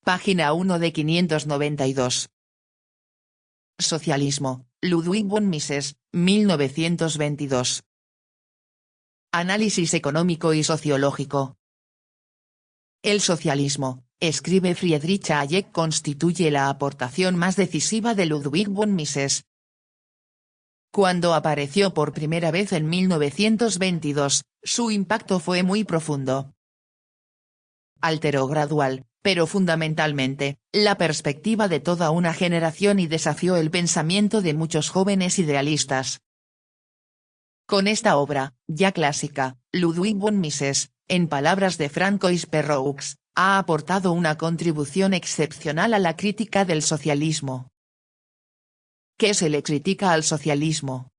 Página 1 de 592. Socialismo, Ludwig von Mises, 1922. Análisis económico y sociológico. El socialismo, escribe Friedrich Hayek, constituye la aportación más decisiva de Ludwig von Mises. Cuando apareció por primera vez en 1922, su impacto fue muy profundo. Alteró gradual, pero fundamentalmente, la perspectiva de toda una generación y desafió el pensamiento de muchos jóvenes idealistas. Con esta obra, ya clásica, Ludwig von Mises, en palabras de Francois Perroux, ha aportado una contribución excepcional a la crítica del socialismo. ¿Qué se le critica al socialismo?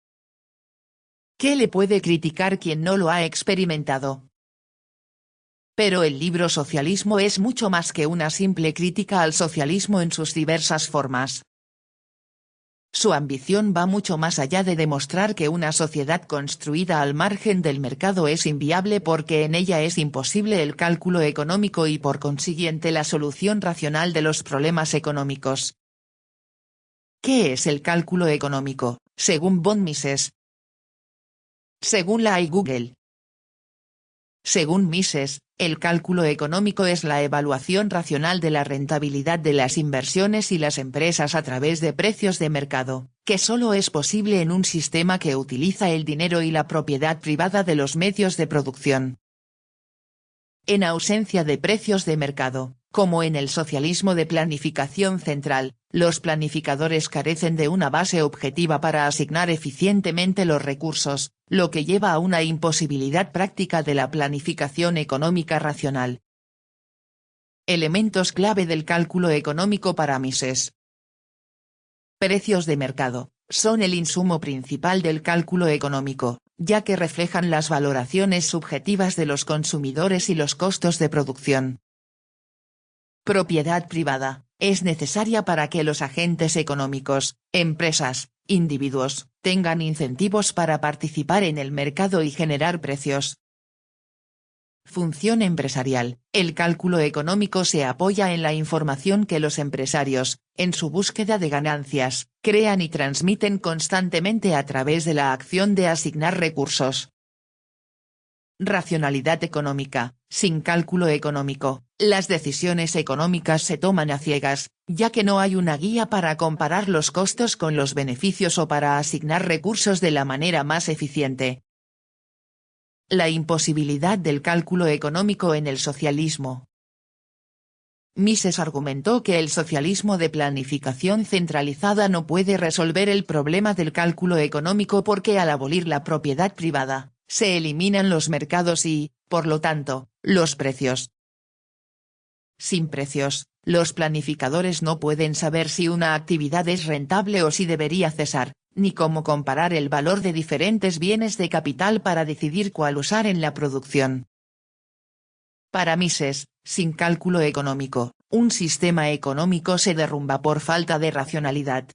¿Qué le puede criticar quien no lo ha experimentado? Pero el libro Socialismo es mucho más que una simple crítica al socialismo en sus diversas formas. Su ambición va mucho más allá de demostrar que una sociedad construida al margen del mercado es inviable porque en ella es imposible el cálculo económico y por consiguiente la solución racional de los problemas económicos. ¿Qué es el cálculo económico, según von Mises? Según la Google. Según Mises, el cálculo económico es la evaluación racional de la rentabilidad de las inversiones y las empresas a través de precios de mercado, que solo es posible en un sistema que utiliza el dinero y la propiedad privada de los medios de producción. En ausencia de precios de mercado, como en el socialismo de planificación central, los planificadores carecen de una base objetiva para asignar eficientemente los recursos, lo que lleva a una imposibilidad práctica de la planificación económica racional. Elementos clave del cálculo económico para Mises. Precios de mercado, son el insumo principal del cálculo económico, ya que reflejan las valoraciones subjetivas de los consumidores y los costos de producción. Propiedad privada, es necesaria para que los agentes económicos, empresas, individuos, tengan incentivos para participar en el mercado y generar precios. Función empresarial, el cálculo económico se apoya en la información que los empresarios, en su búsqueda de ganancias, crean y transmiten constantemente a través de la acción de asignar recursos. Racionalidad económica, sin cálculo económico, las decisiones económicas se toman a ciegas, ya que no hay una guía para comparar los costos con los beneficios o para asignar recursos de la manera más eficiente. La imposibilidad del cálculo económico en el socialismo. Mises argumentó que el socialismo de planificación centralizada no puede resolver el problema del cálculo económico porque al abolir la propiedad privada, se eliminan los mercados y, por lo tanto, los precios. Sin precios, los planificadores no pueden saber si una actividad es rentable o si debería cesar, ni cómo comparar el valor de diferentes bienes de capital para decidir cuál usar en la producción. Para Mises, sin cálculo económico, un sistema económico se derrumba por falta de racionalidad.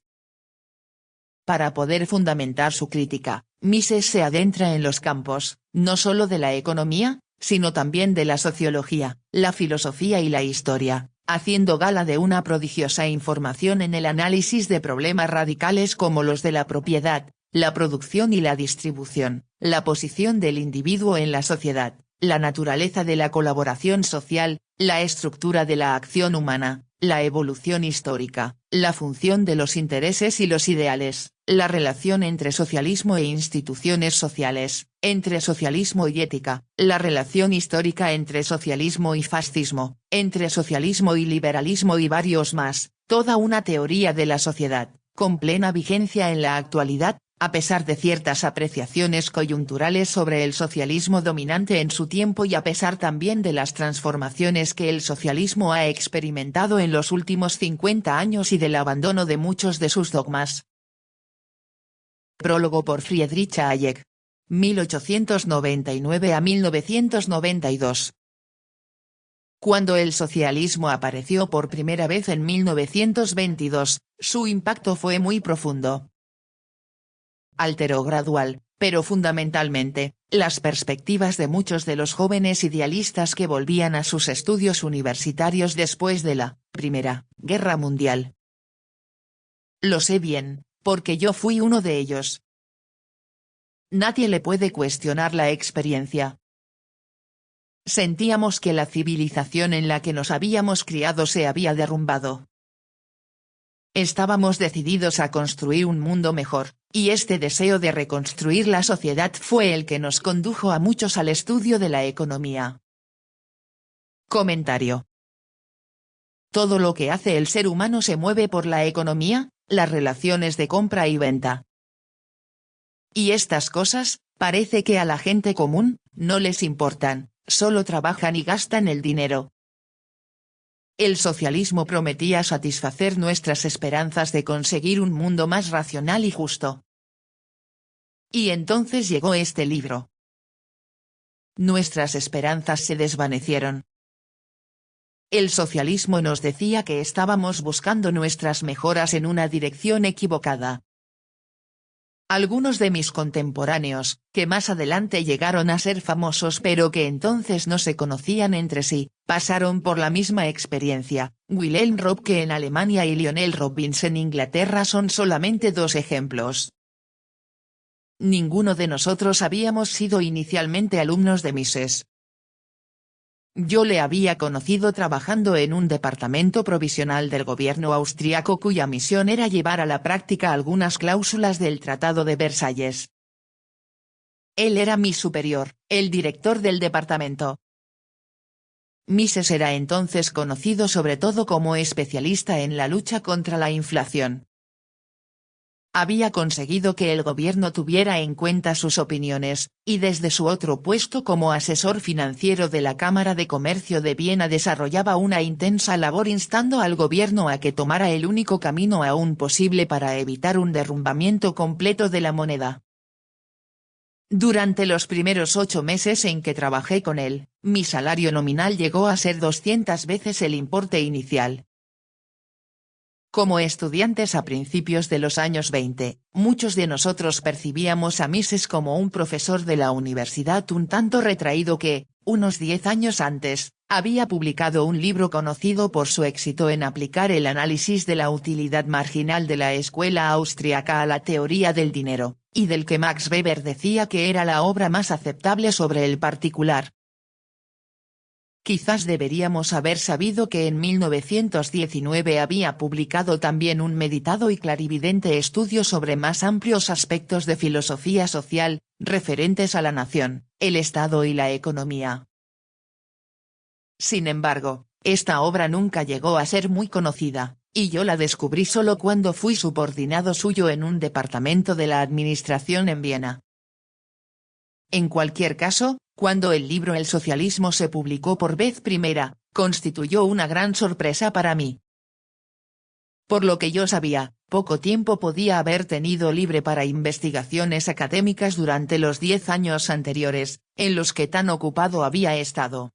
Para poder fundamentar su crítica, Mises se adentra en los campos, no solo de la economía, sino también de la sociología, la filosofía y la historia, haciendo gala de una prodigiosa información en el análisis de problemas radicales como los de la propiedad, la producción y la distribución, la posición del individuo en la sociedad, la naturaleza de la colaboración social, la estructura de la acción humana, la evolución histórica, la función de los intereses y los ideales, la relación entre socialismo e instituciones sociales, entre socialismo y ética, la relación histórica entre socialismo y fascismo, entre socialismo y liberalismo y varios más, toda una teoría de la sociedad, con plena vigencia en la actualidad, a pesar de ciertas apreciaciones coyunturales sobre el socialismo dominante en su tiempo y a pesar también de las transformaciones que el socialismo ha experimentado en los últimos 50 años y del abandono de muchos de sus dogmas. Prólogo por Friedrich Hayek. 1899 a 1992. Cuando el socialismo apareció por primera vez en 1922, su impacto fue muy profundo. Alteró gradual, pero fundamentalmente, las perspectivas de muchos de los jóvenes idealistas que volvían a sus estudios universitarios después de la Primera Guerra Mundial. Lo sé bien, porque yo fui uno de ellos. Nadie le puede cuestionar la experiencia. Sentíamos que la civilización en la que nos habíamos criado se había derrumbado. Estábamos decididos a construir un mundo mejor, y este deseo de reconstruir la sociedad fue el que nos condujo a muchos al estudio de la economía. Comentario. Todo lo que hace el ser humano se mueve por la economía, las relaciones de compra y venta. Y estas cosas, parece que a la gente común, no les importan, solo trabajan y gastan el dinero. El socialismo prometía satisfacer nuestras esperanzas de conseguir un mundo más racional y justo. Y entonces llegó este libro. Nuestras esperanzas se desvanecieron. El socialismo nos decía que estábamos buscando nuestras mejoras en una dirección equivocada. Algunos de mis contemporáneos, que más adelante llegaron a ser famosos pero que entonces no se conocían entre sí, pasaron por la misma experiencia. Wilhelm Röpke en Alemania y Lionel Robbins en Inglaterra son solamente dos ejemplos. Ninguno de nosotros habíamos sido inicialmente alumnos de Mises. Yo le había conocido trabajando en un departamento provisional del gobierno austriaco cuya misión era llevar a la práctica algunas cláusulas del Tratado de Versalles. Él era mi superior, el director del departamento. Mises era entonces conocido sobre todo como especialista en la lucha contra la inflación. Había conseguido que el gobierno tuviera en cuenta sus opiniones, y desde su otro puesto como asesor financiero de la Cámara de Comercio de Viena desarrollaba una intensa labor instando al gobierno a que tomara el único camino aún posible para evitar un derrumbamiento completo de la moneda. Durante los primeros 8 meses en que trabajé con él, mi salario nominal llegó a ser 200 veces el importe inicial. Como estudiantes a principios de los años 20, muchos de nosotros percibíamos a Mises como un profesor de la universidad un tanto retraído que, unos 10 años antes, había publicado un libro conocido por su éxito en aplicar el análisis de la utilidad marginal de la escuela austriaca a la teoría del dinero, y del que Max Weber decía que era la obra más aceptable sobre el particular. Quizás deberíamos haber sabido que en 1919 había publicado también un meditado y clarividente estudio sobre más amplios aspectos de filosofía social, referentes a la nación, el Estado y la economía. Sin embargo, esta obra nunca llegó a ser muy conocida, y yo la descubrí solo cuando fui subordinado suyo en un departamento de la administración en Viena. En cualquier caso, cuando el libro El socialismo se publicó por vez primera, constituyó una gran sorpresa para mí. Por lo que yo sabía, poco tiempo podía haber tenido libre para investigaciones académicas durante los 10 años anteriores, en los que tan ocupado había estado.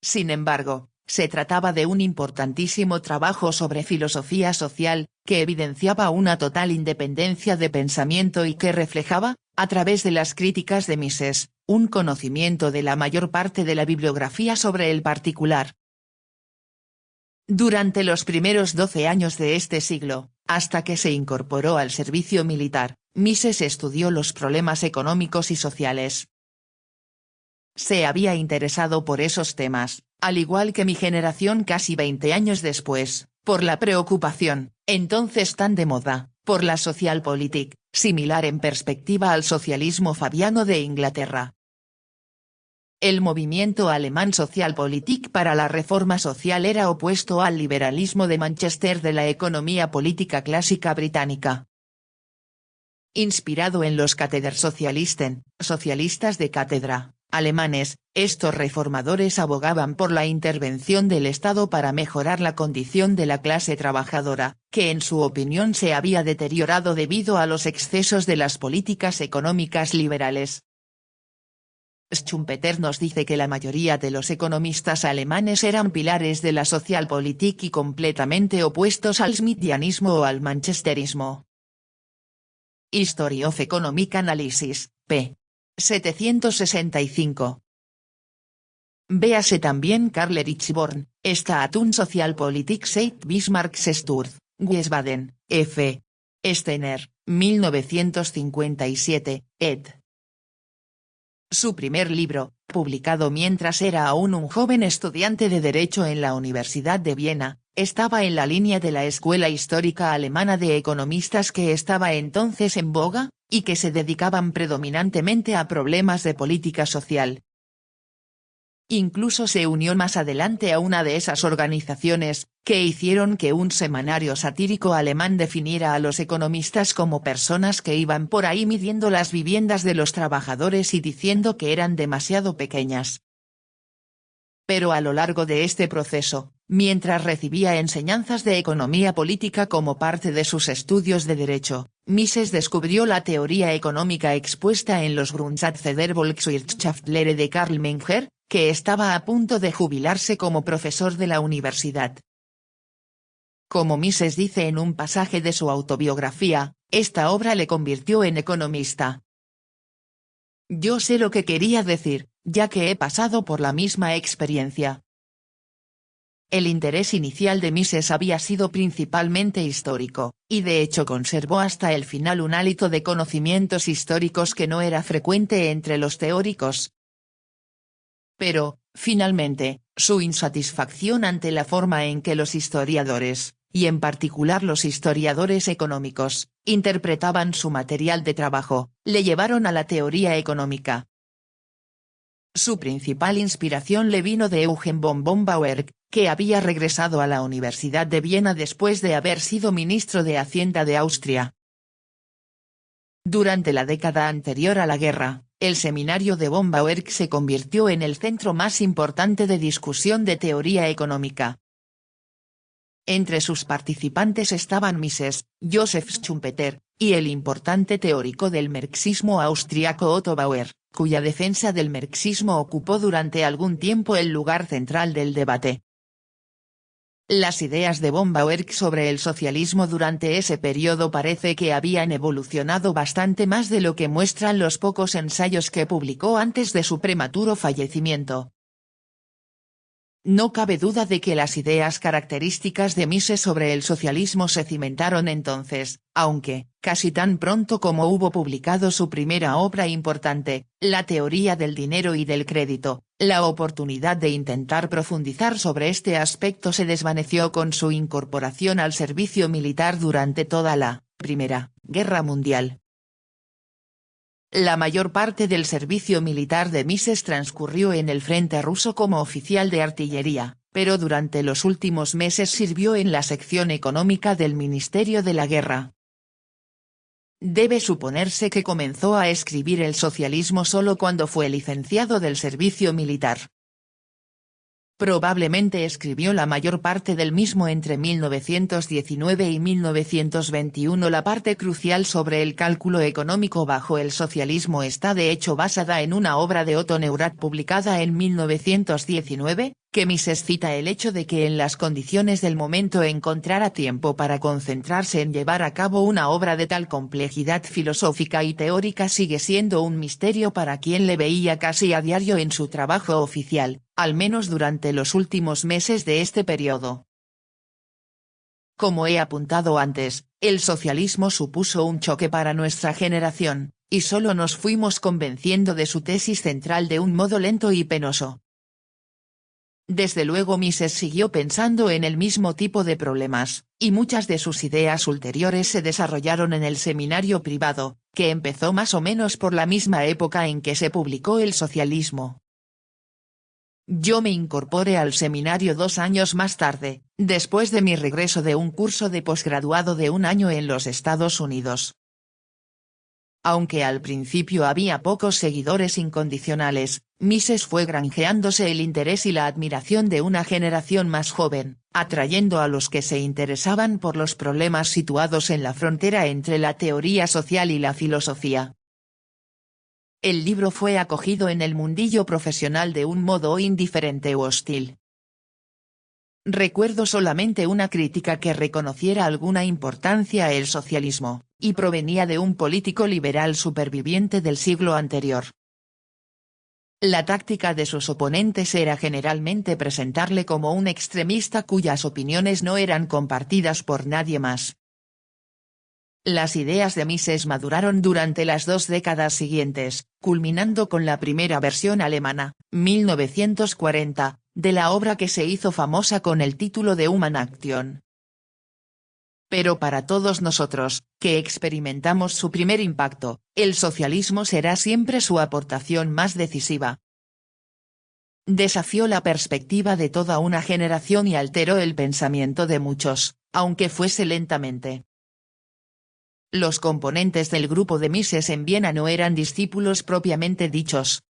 Sin embargo, se trataba de un importantísimo trabajo sobre filosofía social, que evidenciaba una total independencia de pensamiento y que reflejaba, a través de las críticas de Mises, un conocimiento de la mayor parte de la bibliografía sobre el particular. Durante los primeros 12 años de este siglo, hasta que se incorporó al servicio militar, Mises estudió los problemas económicos y sociales. Se había interesado por esos temas, al igual que mi generación casi 20 años después, por la preocupación, entonces tan de moda, por la Socialpolitik, similar en perspectiva al socialismo fabiano de Inglaterra. El movimiento alemán Socialpolitik para la reforma social era opuesto al liberalismo de Manchester de la economía política clásica británica. Inspirado en los Kathedersozialisten, socialistas de cátedra, alemanes, estos reformadores abogaban por la intervención del Estado para mejorar la condición de la clase trabajadora, que en su opinión se había deteriorado debido a los excesos de las políticas económicas liberales. Schumpeter nos dice que la mayoría de los economistas alemanes eran pilares de la Socialpolitik y completamente opuestos al smithianismo o al manchesterismo. History of Economic Analysis, p. 765. Véase también Karl Erich Born, Statun Sozialpolitik seit Bismarcks Sturz, Wiesbaden, F. Steiner, 1957, ed. Su primer libro, publicado mientras era aún un joven estudiante de Derecho en la Universidad de Viena, estaba en la línea de la escuela histórica alemana de economistas que estaba entonces en boga, y que se dedicaban predominantemente a problemas de política social. Incluso se unió más adelante a una de esas organizaciones, que hicieron que un semanario satírico alemán definiera a los economistas como personas que iban por ahí midiendo las viviendas de los trabajadores y diciendo que eran demasiado pequeñas. Pero a lo largo de este proceso, mientras recibía enseñanzas de economía política como parte de sus estudios de derecho, Mises descubrió la teoría económica expuesta en los Grundsätze der Volkswirtschaftslehre de Karl Menger, que estaba a punto de jubilarse como profesor de la universidad. Como Mises dice en un pasaje de su autobiografía, esta obra le convirtió en economista. Yo sé lo que quería decir, ya que he pasado por la misma experiencia. El interés inicial de Mises había sido principalmente histórico, y de hecho conservó hasta el final un hálito de conocimientos históricos que no era frecuente entre los teóricos. Pero, finalmente, su insatisfacción ante la forma en que los historiadores, y en particular los historiadores económicos, interpretaban su material de trabajo, le llevaron a la teoría económica. Su principal inspiración le vino de Eugen von Bauer, que había regresado a la Universidad de Viena después de haber sido ministro de Hacienda de Austria. Durante la década anterior a la guerra, el seminario de von Bauer se convirtió en el centro más importante de discusión de teoría económica. Entre sus participantes estaban Mises, Joseph Schumpeter, y el importante teórico del marxismo austriaco Otto Bauer, cuya defensa del marxismo ocupó durante algún tiempo el lugar central del debate. Las ideas de von Bauer sobre el socialismo durante ese periodo parece que habían evolucionado bastante más de lo que muestran los pocos ensayos que publicó antes de su prematuro fallecimiento. No cabe duda de que las ideas características de Mises sobre el socialismo se cimentaron entonces, aunque, casi tan pronto como hubo publicado su primera obra importante, La teoría del dinero y del crédito, la oportunidad de intentar profundizar sobre este aspecto se desvaneció con su incorporación al servicio militar durante toda la Primera Guerra Mundial. La mayor parte del servicio militar de Mises transcurrió en el frente ruso como oficial de artillería, pero durante los últimos meses sirvió en la sección económica del Ministerio de la Guerra. Debe suponerse que comenzó a escribir el socialismo solo cuando fue licenciado del servicio militar. Probablemente escribió la mayor parte del mismo entre 1919 y 1921. La parte crucial sobre el cálculo económico bajo el socialismo está de hecho basada en una obra de Otto Neurath publicada en 1919, que Mises cita el hecho de que en las condiciones del momento encontrara tiempo para concentrarse en llevar a cabo una obra de tal complejidad filosófica y teórica sigue siendo un misterio para quien le veía casi a diario en su trabajo oficial, al menos durante los últimos meses de este periodo. Como he apuntado antes, el socialismo supuso un choque para nuestra generación, y solo nos fuimos convenciendo de su tesis central de un modo lento y penoso. Desde luego Mises siguió pensando en el mismo tipo de problemas, y muchas de sus ideas ulteriores se desarrollaron en el seminario privado, que empezó más o menos por la misma época en que se publicó El socialismo. Yo me incorporé al seminario 2 años más tarde, después de mi regreso de un curso de posgraduado de 1 año en los Estados Unidos. Aunque al principio había pocos seguidores incondicionales, Mises fue granjeándose el interés y la admiración de una generación más joven, atrayendo a los que se interesaban por los problemas situados en la frontera entre la teoría social y la filosofía. El libro fue acogido en el mundillo profesional de un modo indiferente u hostil. Recuerdo solamente una crítica que reconociera alguna importancia el socialismo, y provenía de un político liberal superviviente del siglo anterior. La táctica de sus oponentes era generalmente presentarle como un extremista cuyas opiniones no eran compartidas por nadie más. Las ideas de Mises maduraron durante las 2 décadas siguientes, culminando con la primera versión alemana, 1940, de la obra que se hizo famosa con el título de Human Action. Pero para todos nosotros, que experimentamos su primer impacto, el socialismo será siempre su aportación más decisiva. Desafió la perspectiva de toda una generación y alteró el pensamiento de muchos, aunque fuese lentamente. Los componentes del grupo de Mises en Viena no eran discípulos propiamente dichos.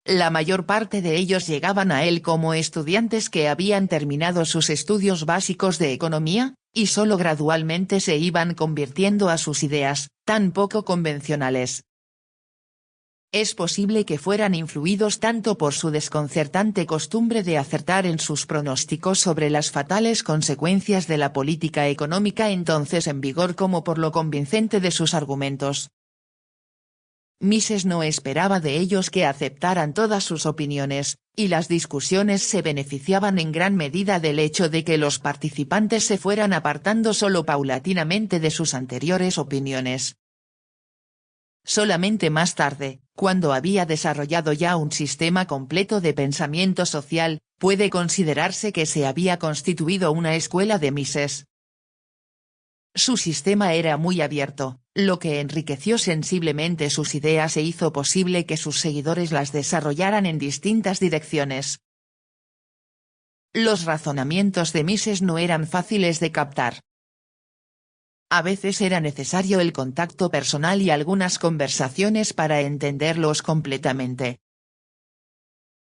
La mayor parte de ellos llegaban a él como estudiantes que habían terminado sus estudios básicos de economía, y solo gradualmente se iban convirtiendo a sus ideas, tan poco convencionales. Es posible que fueran influidos tanto por su desconcertante costumbre de acertar en sus pronósticos sobre las fatales consecuencias de la política económica entonces en vigor como por lo convincente de sus argumentos. Mises no esperaba de ellos que aceptaran todas sus opiniones, y las discusiones se beneficiaban en gran medida del hecho de que los participantes se fueran apartando solo paulatinamente de sus anteriores opiniones. Solamente más tarde, cuando había desarrollado ya un sistema completo de pensamiento social, puede considerarse que se había constituido una escuela de Mises. Su sistema era muy abierto, lo que enriqueció sensiblemente sus ideas e hizo posible que sus seguidores las desarrollaran en distintas direcciones. Los razonamientos de Mises no eran fáciles de captar. A veces era necesario el contacto personal y algunas conversaciones para entenderlos completamente.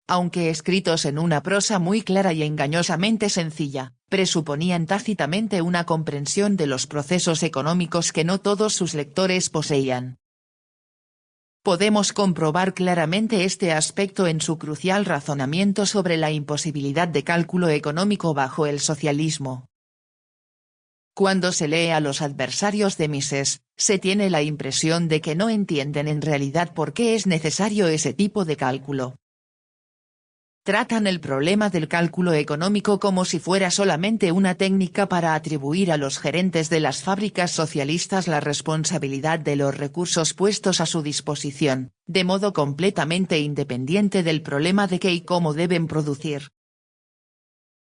Aunque escritos en una prosa muy clara y engañosamente sencilla, presuponían tácitamente una comprensión de los procesos económicos que no todos sus lectores poseían. Podemos comprobar claramente este aspecto en su crucial razonamiento sobre la imposibilidad de cálculo económico bajo el socialismo. Cuando se lee a los adversarios de Mises, se tiene la impresión de que no entienden en realidad por qué es necesario ese tipo de cálculo. Tratan el problema del cálculo económico como si fuera solamente una técnica para atribuir a los gerentes de las fábricas socialistas la responsabilidad de los recursos puestos a su disposición, de modo completamente independiente del problema de qué y cómo deben producir.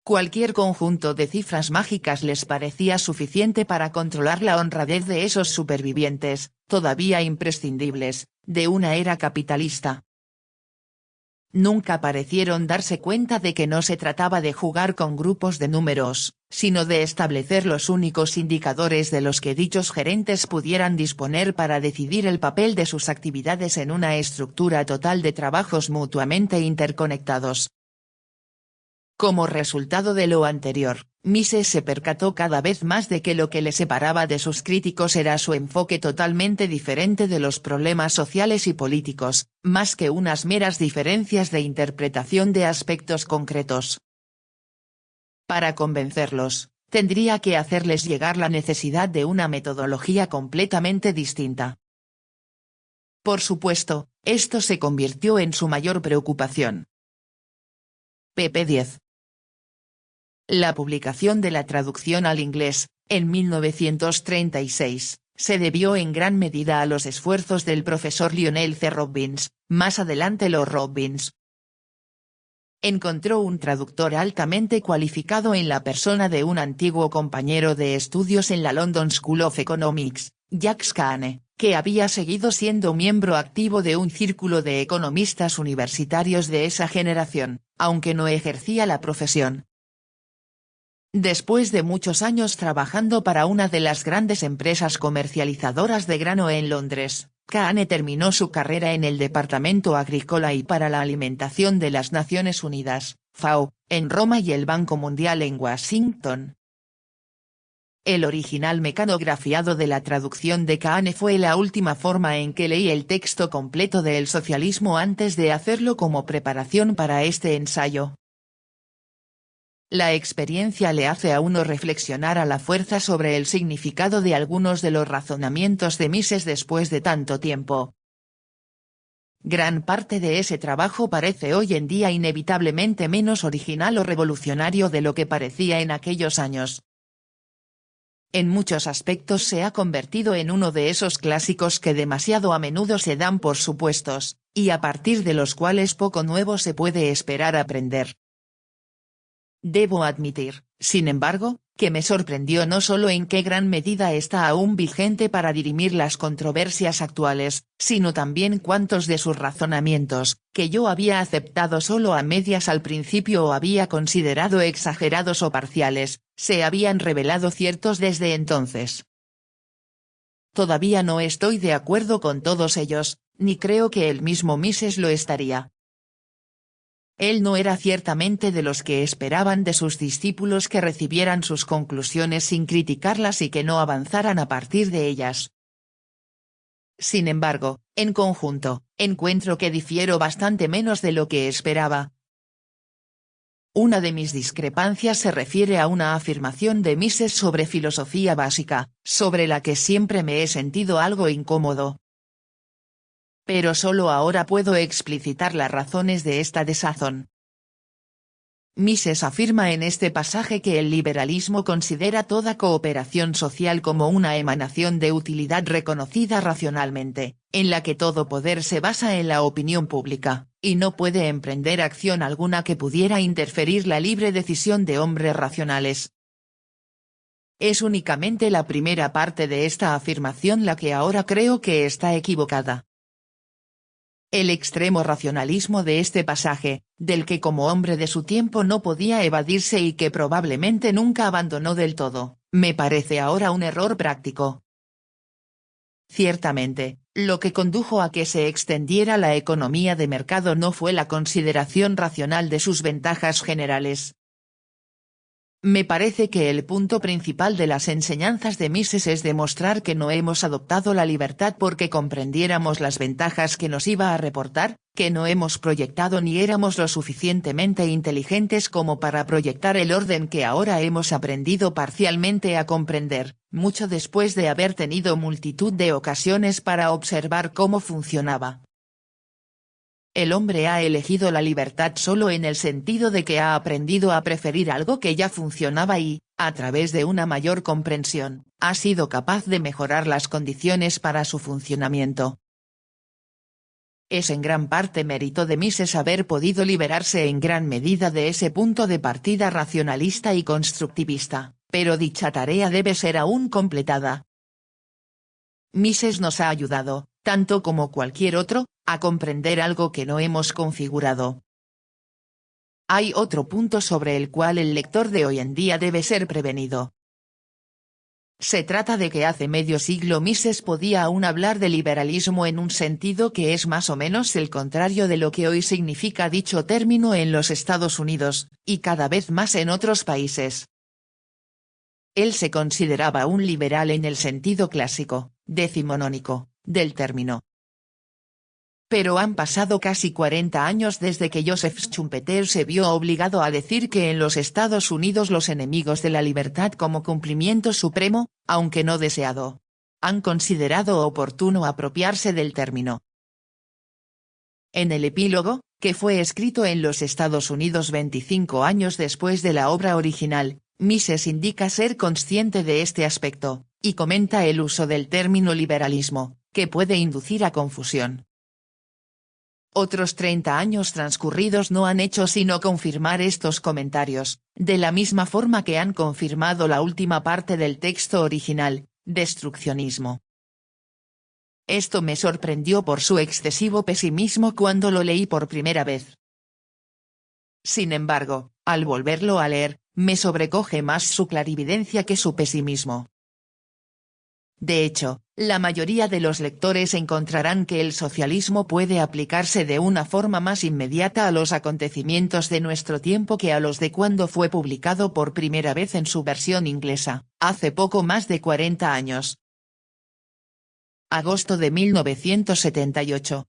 Cualquier conjunto de cifras mágicas les parecía suficiente para controlar la honradez de esos supervivientes, todavía imprescindibles, de una era capitalista. Nunca parecieron darse cuenta de que no se trataba de jugar con grupos de números, sino de establecer los únicos indicadores de los que dichos gerentes pudieran disponer para decidir el papel de sus actividades en una estructura total de trabajos mutuamente interconectados. Como resultado de lo anterior, Mises se percató cada vez más de que lo que le separaba de sus críticos era su enfoque totalmente diferente de los problemas sociales y políticos, más que unas meras diferencias de interpretación de aspectos concretos. Para convencerlos, tendría que hacerles llegar la necesidad de una metodología completamente distinta. Por supuesto, esto se convirtió en su mayor preocupación. pp. 10. La publicación de la traducción al inglés, en 1936, se debió en gran medida a los esfuerzos del profesor Lionel C. Robbins, más adelante Lord Robbins. Encontró un traductor altamente cualificado en la persona de un antiguo compañero de estudios en la London School of Economics, Jacques Kahane, que había seguido siendo miembro activo de un círculo de economistas universitarios de esa generación, aunque no ejercía la profesión. Después de muchos años trabajando para una de las grandes empresas comercializadoras de grano en Londres, Kahane terminó su carrera en el Departamento Agrícola y para la Alimentación de las Naciones Unidas, FAO, en Roma y el Banco Mundial en Washington. El original mecanografiado de la traducción de Kahane fue la última forma en que leí el texto completo de El socialismo antes de hacerlo como preparación para este ensayo. La experiencia le hace a uno reflexionar a la fuerza sobre el significado de algunos de los razonamientos de Mises después de tanto tiempo. Gran parte de ese trabajo parece hoy en día inevitablemente menos original o revolucionario de lo que parecía en aquellos años. En muchos aspectos se ha convertido en uno de esos clásicos que demasiado a menudo se dan por supuestos, y a partir de los cuales poco nuevo se puede esperar aprender. Debo admitir, sin embargo, que me sorprendió no solo en qué gran medida está aún vigente para dirimir las controversias actuales, sino también cuántos de sus razonamientos, que yo había aceptado solo a medias al principio o había considerado exagerados o parciales, se habían revelado ciertos desde entonces. Todavía no estoy de acuerdo con todos ellos, ni creo que el mismo Mises lo estaría. Él no era ciertamente de los que esperaban de sus discípulos que recibieran sus conclusiones sin criticarlas y que no avanzaran a partir de ellas. Sin embargo, en conjunto, encuentro que difiero bastante menos de lo que esperaba. Una de mis discrepancias se refiere a una afirmación de Mises sobre filosofía básica, sobre la que siempre me he sentido algo incómodo. Pero solo ahora puedo explicitar las razones de esta desazón. Mises afirma en este pasaje que el liberalismo considera toda cooperación social como una emanación de utilidad reconocida racionalmente, en la que todo poder se basa en la opinión pública, y no puede emprender acción alguna que pudiera interferir la libre decisión de hombres racionales. Es únicamente la primera parte de esta afirmación la que ahora creo que está equivocada. El extremo racionalismo de este pasaje, del que como hombre de su tiempo no podía evadirse y que probablemente nunca abandonó del todo, me parece ahora un error práctico. Ciertamente, lo que condujo a que se extendiera la economía de mercado no fue la consideración racional de sus ventajas generales. Me parece que el punto principal de las enseñanzas de Mises es demostrar que no hemos adoptado la libertad porque comprendiéramos las ventajas que nos iba a reportar, que no hemos proyectado ni éramos lo suficientemente inteligentes como para proyectar el orden que ahora hemos aprendido parcialmente a comprender, mucho después de haber tenido multitud de ocasiones para observar cómo funcionaba. El hombre ha elegido la libertad solo en el sentido de que ha aprendido a preferir algo que ya funcionaba y, a través de una mayor comprensión, ha sido capaz de mejorar las condiciones para su funcionamiento. Es en gran parte mérito de Mises haber podido liberarse en gran medida de ese punto de partida racionalista y constructivista, pero dicha tarea debe ser aún completada. Mises nos ha ayudado, tanto como cualquier otro, a comprender algo que no hemos configurado. Hay otro punto sobre el cual el lector de hoy en día debe ser prevenido. Se trata de que hace medio siglo Mises podía aún hablar de liberalismo en un sentido que es más o menos el contrario de lo que hoy significa dicho término en los Estados Unidos, y cada vez más en otros países. Él se consideraba un liberal en el sentido clásico, decimonónico, del término. Pero han pasado casi 40 años desde que Joseph Schumpeter se vio obligado a decir que en los Estados Unidos los enemigos de la libertad como cumplimiento supremo, aunque no deseado, han considerado oportuno apropiarse del término. En el epílogo, que fue escrito en los Estados Unidos 25 años después de la obra original, Mises indica ser consciente de este aspecto, y comenta el uso del término liberalismo, que puede inducir a confusión. Otros 30 años transcurridos no han hecho sino confirmar estos comentarios, de la misma forma que han confirmado la última parte del texto original, destruccionismo. Esto me sorprendió por su excesivo pesimismo cuando lo leí por primera vez. Sin embargo, al volverlo a leer, me sobrecoge más su clarividencia que su pesimismo. De hecho, la mayoría de los lectores encontrarán que el socialismo puede aplicarse de una forma más inmediata a los acontecimientos de nuestro tiempo que a los de cuando fue publicado por primera vez en su versión inglesa, hace poco más de 40 años. Agosto de 1978.